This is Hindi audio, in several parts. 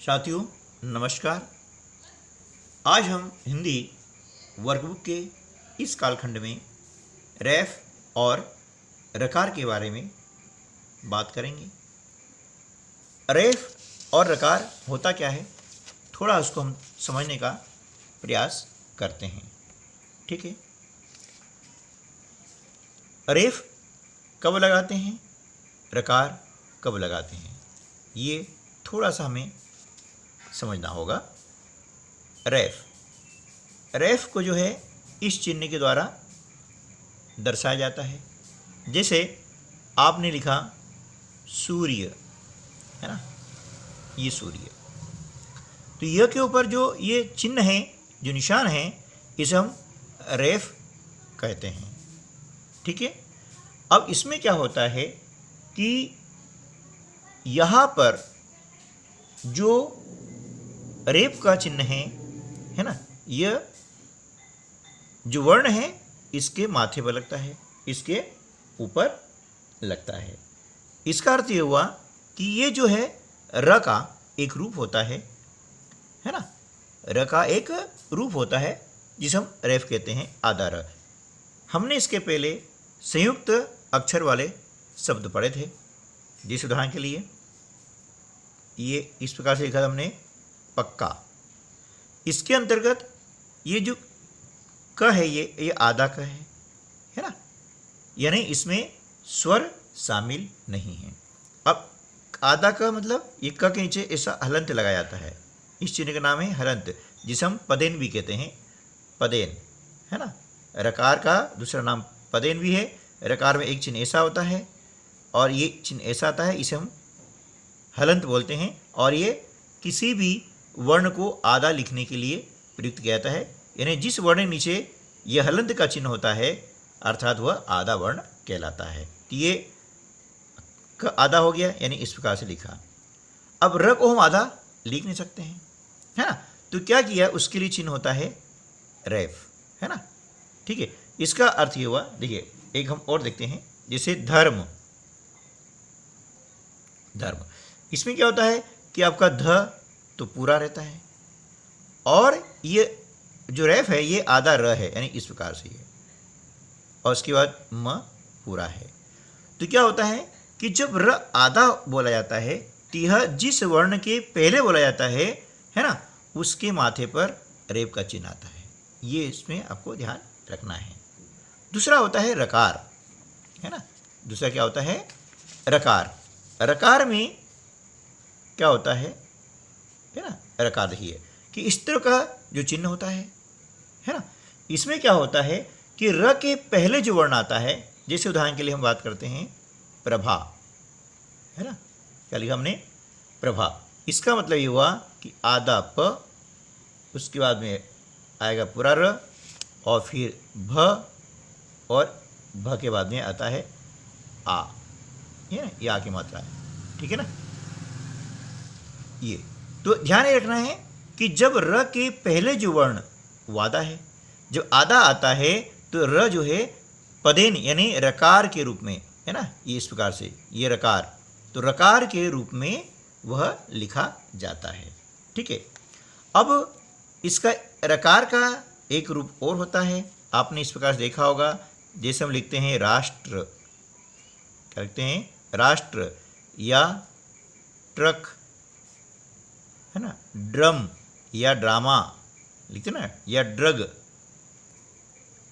साथियों नमस्कार। आज हम हिंदी वर्कबुक के इस कालखंड में रैफ और रकार के बारे में बात करेंगे। रैफ और रकार होता क्या है, थोड़ा उसको हम समझने का प्रयास करते हैं। ठीक है, रैफ कब लगाते हैं, रकार कब लगाते हैं, ये थोड़ा सा हमें समझना होगा। रैफ को जो है इस चिन्ह के द्वारा दर्शाया जाता है। जैसे आपने लिखा सूर्य, है ना, ये सूर्य, तो यह के ऊपर जो ये चिन्ह है, जो निशान है, इसे हम रैफ कहते हैं। ठीक है, अब इसमें क्या होता है कि यहाँ पर जो रेफ का चिन्ह है ना, यह जो वर्ण है इसके माथे पर लगता है, इसके ऊपर लगता है। इसका अर्थ ये हुआ कि ये जो है र का एक रूप होता है ना, र का एक रूप होता है जिसे हम रेफ कहते हैं, आधा र। हमने इसके पहले संयुक्त अक्षर वाले शब्द पढ़े थे। जिस उदाहरण के लिए ये इस प्रकार से लिखा था हमने, पक्का। इसके अंतर्गत ये जो क है, ये आधा क है ना, यानी इसमें स्वर शामिल नहीं है। अब आधा क मतलब ये क के नीचे ऐसा हलंत लगाया जाता है। इस चिन्ह का नाम है हलंत, जिसे हम पदेन भी कहते हैं, पदेन, है ना। रकार का दूसरा नाम पदेन भी है। रकार में एक चिन्ह ऐसा होता है और ये चिन्ह ऐसा आता है, इसे हम हलंत बोलते हैं। और ये किसी भी वर्ण को आधा लिखने के लिए प्रयुक्त किया जाता है, यानी जिस वर्ण के नीचे यह हलंत का चिन्ह होता है अर्थात वह आधा वर्ण कहलाता है। तो ये क आधा हो गया, यानी इस प्रकार से लिखा। अब र को हम आधा लिख नहीं सकते हैं, है ना, तो क्या किया, उसके लिए चिन्ह होता है रैफ, है ना। ठीक है, इसका अर्थ ये हुआ, देखिए एक हम और देखते हैं, जैसे धर्म। इसमें क्या होता है कि आपका ध तो पूरा रहता है और ये जो रैफ है ये आधा र है, यानी इस प्रकार से ये, और उसके बाद म पूरा है। तो क्या होता है कि जब र आधा बोला जाता है तो यह जिस वर्ण के पहले बोला जाता है ना, उसके माथे पर रेफ का चिन्ह आता है। ये इसमें आपको ध्यान रखना है। दूसरा होता है रकार, है ना। दूसरा क्या होता है, रकार। रकार में क्या होता है ना, रकार देखिए कि इस तरह का जो चिन्ह होता है ना, इसमें क्या होता है कि र के पहले जो वर्ण आता है, जैसे उदाहरण के लिए हम बात करते हैं प्रभा, है ना, क्या लिखा हमने, प्रभा। इसका मतलब ये हुआ कि आधा प, उसके बाद में आएगा पूरा र, और फिर भ, और भ के बाद में आता है आ, ये आ की मात्रा है। ठीक है ना। ये तो ध्यान रखना है कि जब र के पहले जो वर्ण वादा है, जब आधा आता है तो र जो है पदेन यानी रकार के रूप में, है ना, ये इस प्रकार से, ये रकार, तो रकार के रूप में वह लिखा जाता है। ठीक है, अब इसका रकार का एक रूप और होता है, आपने इस प्रकार से देखा होगा, जैसे हम लिखते हैं राष्ट्र, क्या लिखते हैं, राष्ट्र, या ट्रक, है ना, ड्रम या ड्रामा लिखते ना, या ड्रग।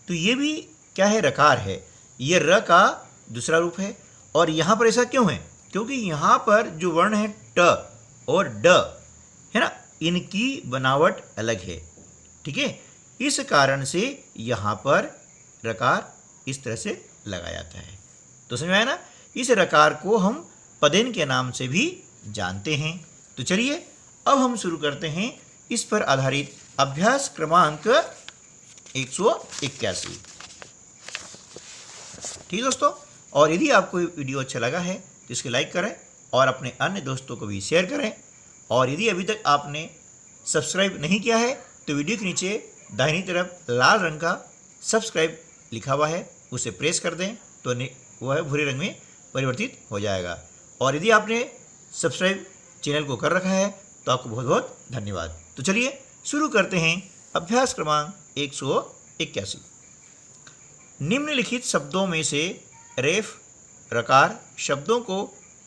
तो ये भी क्या है, रकार है। ये र का दूसरा रूप है। और यहाँ पर ऐसा क्यों है, क्योंकि यहाँ पर जो वर्ण है ट और ड, है ना, इनकी बनावट अलग है। ठीक है, इस कारण से यहाँ पर रकार इस तरह से लगाया जाता है। तो समझ में आया ना। इस रकार को हम पदेन के नाम से भी जानते हैं। तो चलिए अब हम शुरू करते हैं इस पर आधारित अभ्यास क्रमांक 181। ठीक है दोस्तों, और यदि आपको वीडियो अच्छा लगा है तो इसको लाइक करें और अपने अन्य दोस्तों को भी शेयर करें। और यदि अभी तक आपने सब्सक्राइब नहीं किया है तो वीडियो के नीचे दाहिनी तरफ लाल रंग का सब्सक्राइब लिखा हुआ है, उसे प्रेस कर दें तो वह भूरे रंग में परिवर्तित हो जाएगा। और यदि आपने सब्सक्राइब चैनल को कर रखा है तो आपको बहुत बहुत धन्यवाद। तो चलिए शुरू करते हैं अभ्यास क्रमांक 181। निम्नलिखित शब्दों में से रेफ रकार शब्दों को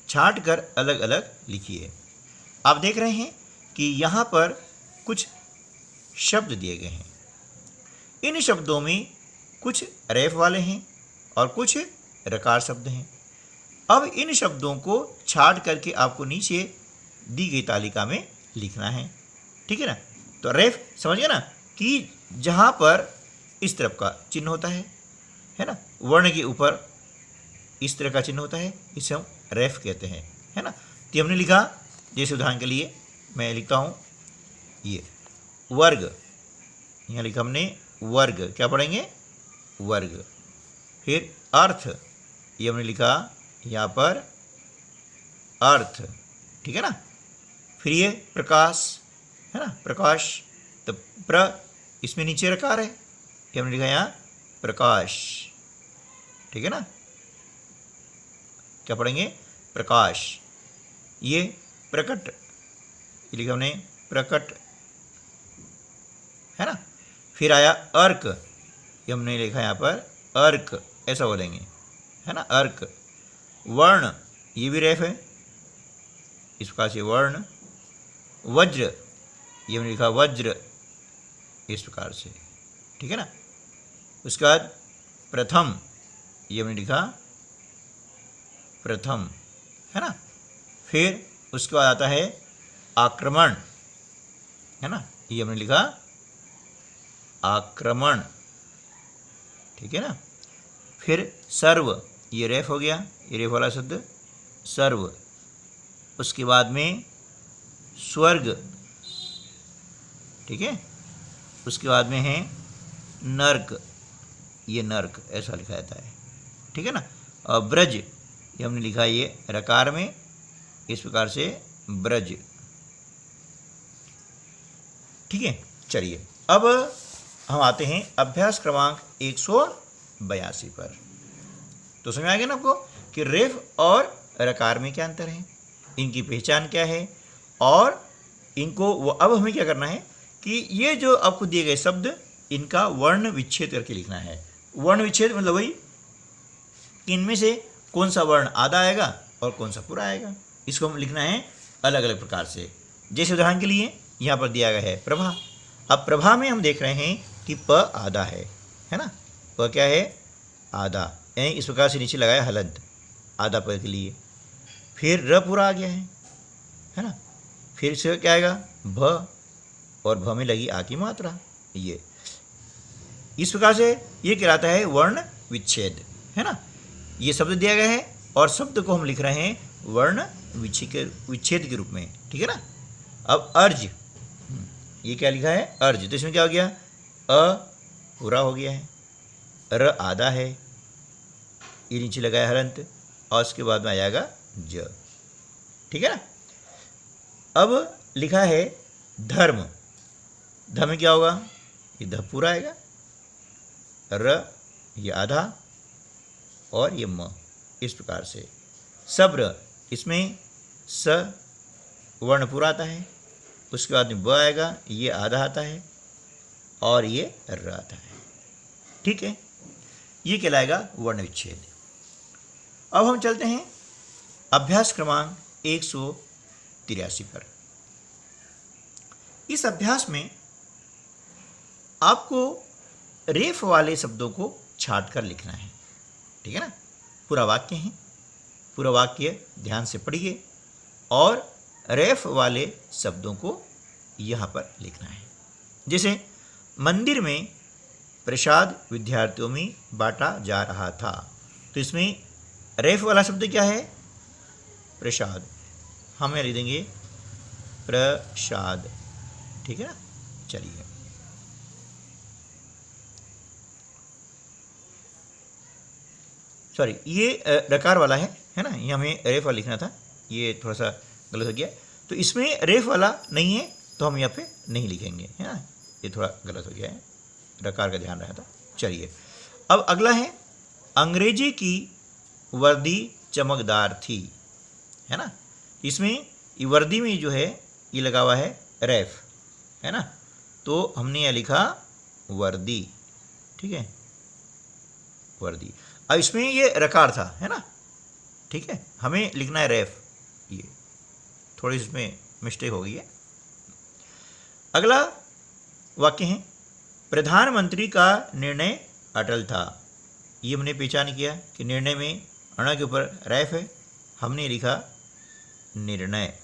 छांट कर अलग अलग लिखिए। आप देख रहे हैं कि यहाँ पर कुछ शब्द दिए गए हैं। इन शब्दों में कुछ रेफ वाले हैं और कुछ रकार शब्द हैं। अब इन शब्दों को छांट करके आपको नीचे दी गई तालिका में लिखना है, ठीक है ना। तो रेफ समझ गए ना कि जहाँ पर इस तरफ का चिन्ह होता है ना, वर्ण के ऊपर इस तरह का चिन्ह होता है, इसे हम रेफ कहते हैं, है ना। तो हमने लिखा, जैसे उदाहरण के लिए मैं लिखता हूँ ये वर्ग, यहाँ लिखा हमने वर्ग, क्या पढ़ेंगे वर्ग। फिर अर्थ, ये हमने लिखा यहाँ पर अर्थ, ठीक है ना। फिर ये प्रकाश, है ना, प्रकाश, तो इसमें नीचे रकार है, ये हमने लिखा यहाँ प्रकाश, ठीक है ना। क्या पढ़ेंगे प्रकाश। ये प्रकट, ये लिखा हमने प्रकट, है ना। फिर आया अर्क, ये हमने लिखा यहाँ पर अर्क, ऐसा बोलेंगे, है ना, अर्क। वर्ण, ये भी रेफ है, इस प्रकार से वर्ण। वज्र, ये हमने लिखा वज्र, इस प्रकार से, ठीक है ना। उसके बाद प्रथम, ये हमने लिखा प्रथम, है ना। फिर उसके बाद आता है आक्रमण, है ना, ये हमने लिखा आक्रमण, ठीक है ना। फिर सर्व, ये रेफ हो गया, ये रेफ वाला शब्द सर्व। उसके बाद में स्वर्ग, ठीक है। उसके बाद में है नर्क, ये नर्क ऐसा लिखा जाता है, ठीक है ना। और ब्रज, ये हमने लिखा ये रकार में, इस प्रकार से ब्रज, ठीक है। चलिए अब हम आते हैं अभ्यास क्रमांक 182 पर। तो समझ आ गया ना आपको कि रेफ और रकार में क्या अंतर है, इनकी पहचान क्या है, और इनको अब हमें क्या करना है कि ये जो आपको दिए गए शब्द, इनका वर्ण विच्छेद करके लिखना है। वर्ण विच्छेद मतलब वही कि इनमें से कौन सा वर्ण आधा आएगा और कौन सा पूरा आएगा, इसको हम लिखना है अलग अलग प्रकार से। जैसे उदाहरण के लिए यहाँ पर दिया गया है प्रभा। अब प्रभा में हम देख रहे हैं कि प आधा है ना, प क्या है आधा, यानी इस प्रकार से नीचे लगाया हलंत आधा प के लिए। फिर र पूरा आ गया है ना। फिर से क्या आएगा भ, और भ में लगी आ की मात्रा, ये इस प्रकार से ये कहलाता है वर्ण विच्छेद, है ना। ये शब्द दिया गया है और शब्द को हम लिख रहे हैं वर्ण विच्छेद के रूप में, ठीक है ना। अब अर्ज, ये क्या लिखा है अर्ज, तो इसमें क्या हो गया अ पूरा हो गया है, र आधा है, ये नीचे लगाया हलंत, और उसके बाद में आ जाएगा ज, ठीक है ना। अब लिखा है धर्म, ध में क्या होगा ये ध पूरा आएगा, र ये आधा, और ये म, इस प्रकार से। सब्र, इसमें स वर्ण पूरा आता है, उसके बाद में ब आएगा, ये आधा आता है, और ये र आता है, ठीक है। ये कहलाएगा वर्ण विच्छेद। अब हम चलते हैं अभ्यास क्रमांक 183 पर। इस अभ्यास में आपको रेफ वाले शब्दों को छांट कर लिखना है, ठीक है ना। पूरा वाक्य है, पूरा वाक्य ध्यान से पढ़िए और रेफ वाले शब्दों को यहाँ पर लिखना है। जैसे मंदिर में प्रसाद विद्यार्थियों में बांटा जा रहा था, तो इसमें रेफ वाला शब्द क्या है प्रसाद, हम यहाँ लिख देंगे प्रसाद, ठीक है ना। चलिए सॉरी, ये रकार वाला है ना, ये हमें रेफ वाला लिखना था, ये थोड़ा सा गलत हो गया। तो इसमें रेफ वाला नहीं है तो हम यहाँ पे नहीं लिखेंगे, है ना, ये थोड़ा गलत हो गया है, रकार का ध्यान रहा था। चलिए अब अगला है अंग्रेजी की वर्दी चमकदार थी, है ना। इसमें ये वर्दी में जो है ये लगा हुआ है रैफ, है ना, तो हमने यह लिखा वर्दी, ठीक है, वर्दी। अब इसमें ये रकार था, है ना, ठीक है, हमें लिखना है रैफ, ये थोड़ी इसमें मिस्टेक हो गई है। अगला वाक्य है प्रधानमंत्री का निर्णय अटल था। ये हमने पहचान किया कि निर्णय में अण के ऊपर रैफ है, हमने लिखा निर्णय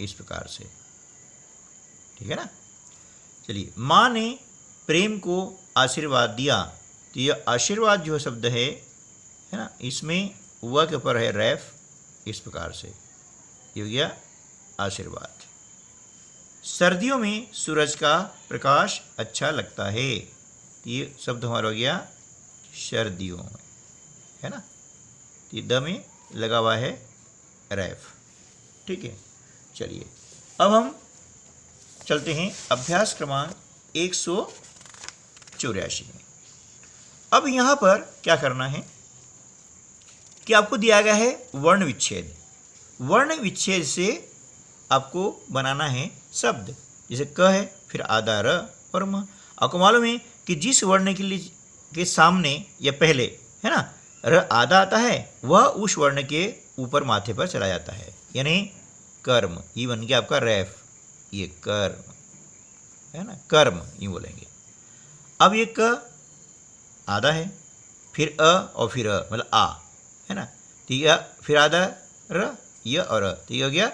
इस प्रकार से, ठीक है ना। चलिए, माँ ने प्रेम को आशीर्वाद दिया, तो ये आशीर्वाद जो शब्द है ना, इसमें व के ऊपर है रैफ, इस प्रकार से ये हो गया आशीर्वाद। सर्दियों में सूरज का प्रकाश अच्छा लगता है, ये शब्द हमारा हो गया सर्दियों में, है ना, ये द में लगा हुआ है रैफ, ठीक है। चलिए, अब हम चलते हैं अभ्यास क्रमांक 184 में। अब यहाँ पर क्या करना है कि आपको दिया गया है वर्ण विच्छेद। वर्ण विच्छेद से आपको बनाना है शब्द, जैसे क है, फिर आधा र और म। आपको मालूम है कि जिस वर्ण के सामने या पहले, है ना, र आधा आता है, वह उस वर्ण के ऊपर माथे पर चला जाता है, यानी कर्म। ये बन गया आपका रैफ, ये कर्म, है ना, कर्म यूँ बोलेंगे। अब ये क आधा है, फिर अ और फिर अ, मतलब आ, है ना, तो यह फिर आधा र, य और अ, तो ये हो गया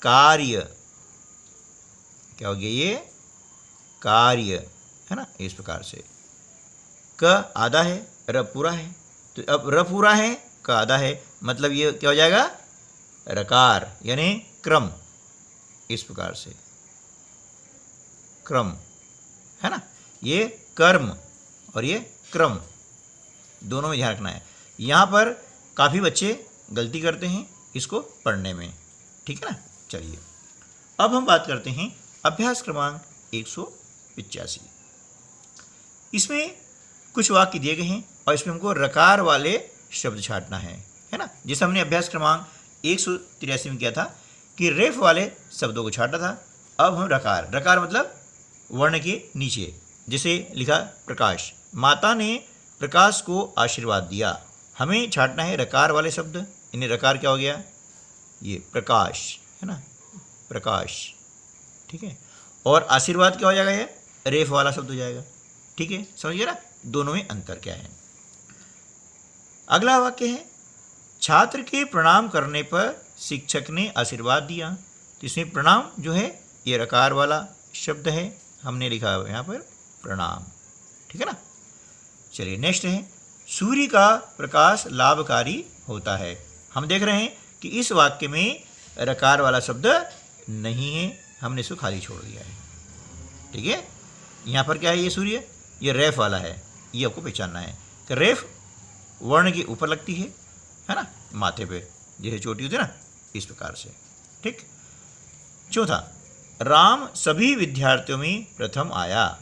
कार्य। क्या हो गया ये? कार्य, है ना, इस प्रकार से। क आधा है, र पूरा है, तो अब र पूरा है, क आधा है, मतलब ये क्या हो जाएगा? रकार, यानी क्रम, इस प्रकार से क्रम, है ना। ये कर्म और ये क्रम, दोनों में ध्यान रखना है। यहाँ पर काफ़ी बच्चे गलती करते हैं इसको पढ़ने में, ठीक है ना। चलिए, अब हम बात करते हैं अभ्यास क्रमांक 185। इसमें कुछ वाक्य दिए गए हैं और इसमें हमको रकार वाले शब्द छांटना है ना। जैसे हमने अभ्यास क्रमांक 183 में किया था कि रेफ वाले शब्दों को छांटा था, अब हम रकार, रकार मतलब वर्ण के नीचे, जैसे लिखा प्रकाश, माता ने प्रकाश को आशीर्वाद दिया, हमें छांटना है रकार वाले शब्द। इन्हें रकार क्या हो गया? ये प्रकाश, है ना, प्रकाश, ठीक है। और आशीर्वाद क्या हो जाएगा? ये रेफ वाला शब्द हो जाएगा, ठीक है। समझिए ना, दोनों में अंतर क्या है। अगला वाक्य है छात्र के प्रणाम करने पर शिक्षक ने आशीर्वाद दिया, तो इसमें प्रणाम जो है ये रकार वाला शब्द है, हमने लिखा है यहाँ पर प्रणाम, ठीक है ना। चलिए, नेक्स्ट है सूर्य का प्रकाश लाभकारी होता है। हम देख रहे हैं कि इस वाक्य में रकार वाला शब्द नहीं है, हमने इसको खाली छोड़ दिया है, ठीक है। यहाँ पर क्या है? ये सूर्य, ये रेफ वाला है, ये आपको पहचानना है कि रेफ वर्ण के ऊपर लगती है ना, माथे पे जैसे चोटी होती है ना, इस प्रकार से, ठीक। चौथा, राम सभी विद्यार्थियों में प्रथम आया,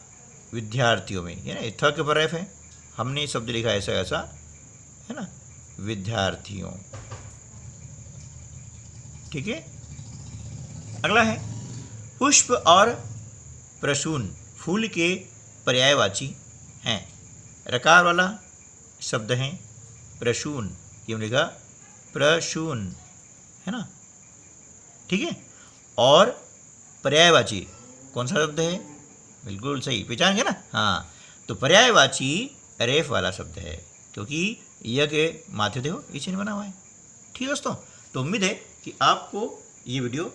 विद्यार्थियों में, है ना, थ के ऊपर रेफ है, हमने शब्द लिखा ऐसा ऐसा, है ना, विद्यार्थियों, ठीक है। अगला है पुष्प और प्रसून फूल के पर्यायवाची हैं, रकार वाला शब्द है प्रसून, ये हमने लिखा प्रसून, है ना, ठीक है। और पर्यायवाची कौन सा शब्द है? बिल्कुल सही, पहचान गए ना। हाँ, तो पर्यायवाची रेफ वाला शब्द है, क्योंकि यह के माथे देखो ये चिन्ह बना हुआ है, ठीक दोस्तों। तो उम्मीद है कि आपको ये वीडियो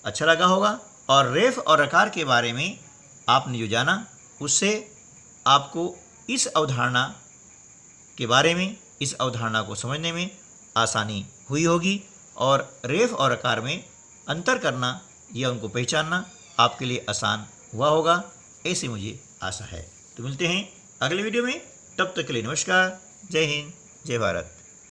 अच्छा लगा होगा और रेफ और रकार के बारे में आपने जो जाना उससे आपको इस अवधारणा के बारे में, इस अवधारणा को समझने में आसानी हुई होगी और रेफ और रकार में अंतर करना या उनको पहचानना आपके लिए आसान हुआ होगा, ऐसे मुझे आशा है। तो मिलते हैं अगले वीडियो में, तब तक के लिए नमस्कार, जय हिंद, जय भारत।